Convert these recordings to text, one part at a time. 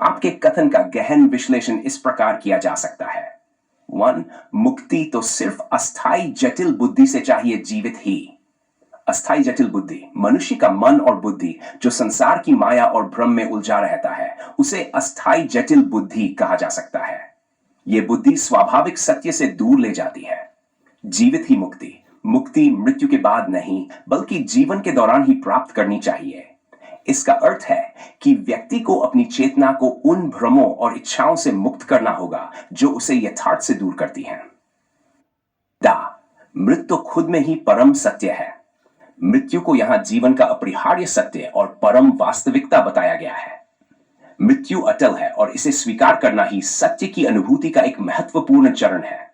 आपके कथन का गहन विश्लेषण इस प्रकार किया जा सकता है। 1. मुक्ति तो सिर्फ अस्थाई जटिल बुद्धि से चाहिए जीवित ही। अस्थाई जटिल बुद्धि, मनुष्य का मन और बुद्धि जो संसार की माया और भ्रम में उलझा रहता है, उसे अस्थाई जटिल बुद्धि कहा जा सकता है। यह बुद्धि स्वाभाविक सत्य से दूर ले जाती है। जीवित ही मुक्ति, मुक्ति मृत्यु के बाद नहीं बल्कि जीवन के दौरान ही प्राप्त करनी चाहिए। इसका अर्थ है कि व्यक्ति को अपनी चेतना को उन भ्रमों और इच्छाओं से मुक्त करना होगा जो उसे यथार्थ से दूर करती हैं। मृत्यु खुद में ही परम सत्य है। मृत्यु को यहां जीवन का अपरिहार्य सत्य और परम वास्तविकता बताया गया है। मृत्यु अटल है और इसे स्वीकार करना ही सत्य की अनुभूति का एक महत्वपूर्ण चरण है।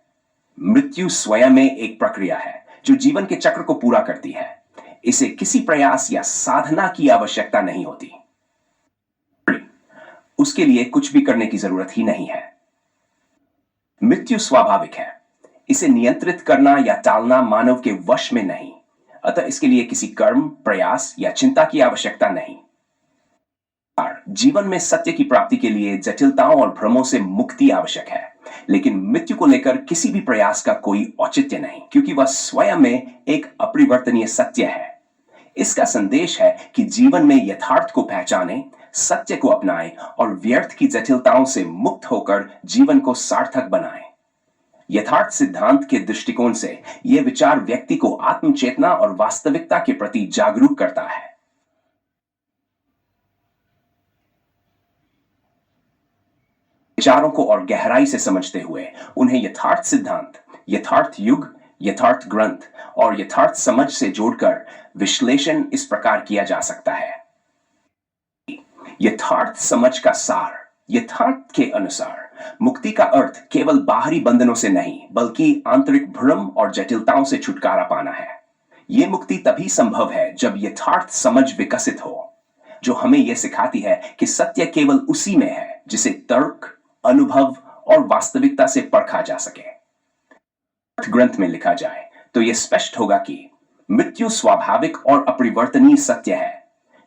मृत्यु स्वयं में एक प्रक्रिया है जो जीवन के चक्र को पूरा करती है। इसे किसी प्रयास या साधना की आवश्यकता नहीं होती। उसके लिए कुछ भी करने की जरूरत ही नहीं है। मृत्यु स्वाभाविक है। इसे नियंत्रित करना या टालना मानव के वश में नहीं, अतः इसके लिए किसी कर्म, प्रयास या चिंता की आवश्यकता नहीं। जीवन में सत्य की प्राप्ति के लिए जटिलताओं और भ्रमों से मुक्ति आवश्यक है, लेकिन मृत्यु को लेकर किसी भी प्रयास का कोई औचित्य नहीं, क्योंकि वह स्वयं में एक अपरिवर्तनीय सत्य है। इसका संदेश है कि जीवन में यथार्थ को पहचानें, सत्य को अपनाएं और व्यर्थ की जटिलताओं से मुक्त होकर जीवन को सार्थक बनाएं। यथार्थ सिद्धांत के दृष्टिकोण से यह विचार व्यक्ति को आत्मचेतना और वास्तविकता के प्रति जागरूक करता है। विचारों को और गहराई से समझते हुए उन्हें यथार्थ सिद्धांत, यथार्थ युग, यथार्थ ग्रंथ और यथार्थ समझ से जोड़कर विश्लेषण इस प्रकार किया जा सकता है। यथार्थ समझ का सार, यथार्थ के अनुसार मुक्ति का अर्थ केवल बाहरी बंधनों से नहीं बल्कि आंतरिक भ्रम और जटिलताओं से छुटकारा पाना है। यह मुक्ति तभी संभव है जब यथार्थ समझ विकसित हो, जो हमें यह सिखाती है कि सत्य केवल उसी में है जिसे तर्क, अनुभव और वास्तविकता से परखा जा सके। ग्रंथ में लिखा जाए तो यह स्पष्ट होगा कि मृत्यु स्वाभाविक और अपरिवर्तनीय सत्य है।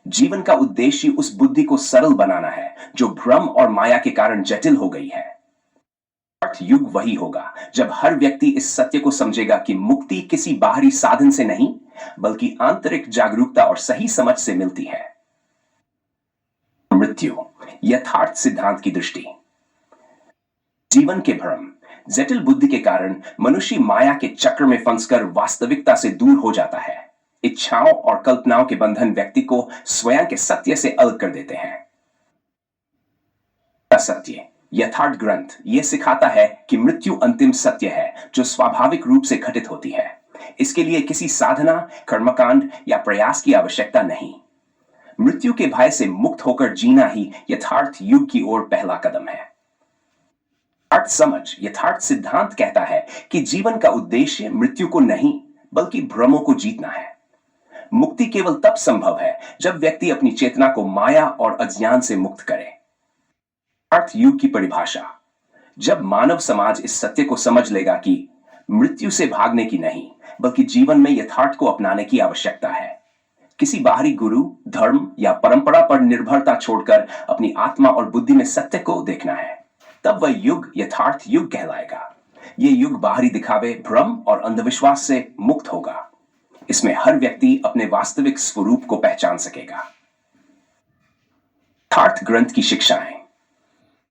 जीवन का उद्देश्य उस बुद्धि को सरल बनाना है जो भ्रम और माया के कारण जटिल हो गई है। युग वही होगा जब हर व्यक्ति इस सत्य को समझेगा कि मुक्ति किसी बाहरी साधन से नहीं बल्कि आंतरिक जागरूकता और सही समझ से मिलती है। मृत्यु, यथार्थ सिद्धांत की दृष्टि। जीवन के भ्रम, जटिल बुद्धि के कारण मनुष्य माया के चक्र में फंसकर वास्तविकता से दूर हो जाता है। इच्छाओं और कल्पनाओं के बंधन व्यक्ति को स्वयं के सत्य से अलग कर देते हैं। सत्य, यथार्थ ग्रंथ यह सिखाता है कि मृत्यु अंतिम सत्य है जो स्वाभाविक रूप से घटित होती है। इसके लिए किसी साधना, कर्मकांड या प्रयास की आवश्यकता नहीं। मृत्यु के भय से मुक्त होकर जीना ही यथार्थ युग की ओर पहला कदम है। यथार्थ समझ, यथार्थ सिद्धांत कहता है कि जीवन का उद्देश्य मृत्यु को नहीं बल्कि भ्रमों को जीतना है। मुक्ति केवल तब संभव है जब व्यक्ति अपनी चेतना को माया और अज्ञान से मुक्त करे। यथार्थ युग की परिभाषा, जब मानव समाज इस सत्य को समझ लेगा कि मृत्यु से भागने की नहीं बल्कि जीवन में यथार्थ को अपनाने की आवश्यकता है। किसी बाहरी गुरु, धर्म या परंपरा पर निर्भरता छोड़कर अपनी आत्मा और बुद्धि में सत्य को देखना है, तब वह युग यथार्थ युग कहलाएगा। यह युग बाहरी दिखावे, भ्रम और अंधविश्वास से मुक्त होगा। इसमें हर व्यक्ति अपने वास्तविक स्वरूप को पहचान सकेगा। यथार्थ ग्रंथ की शिक्षाएं।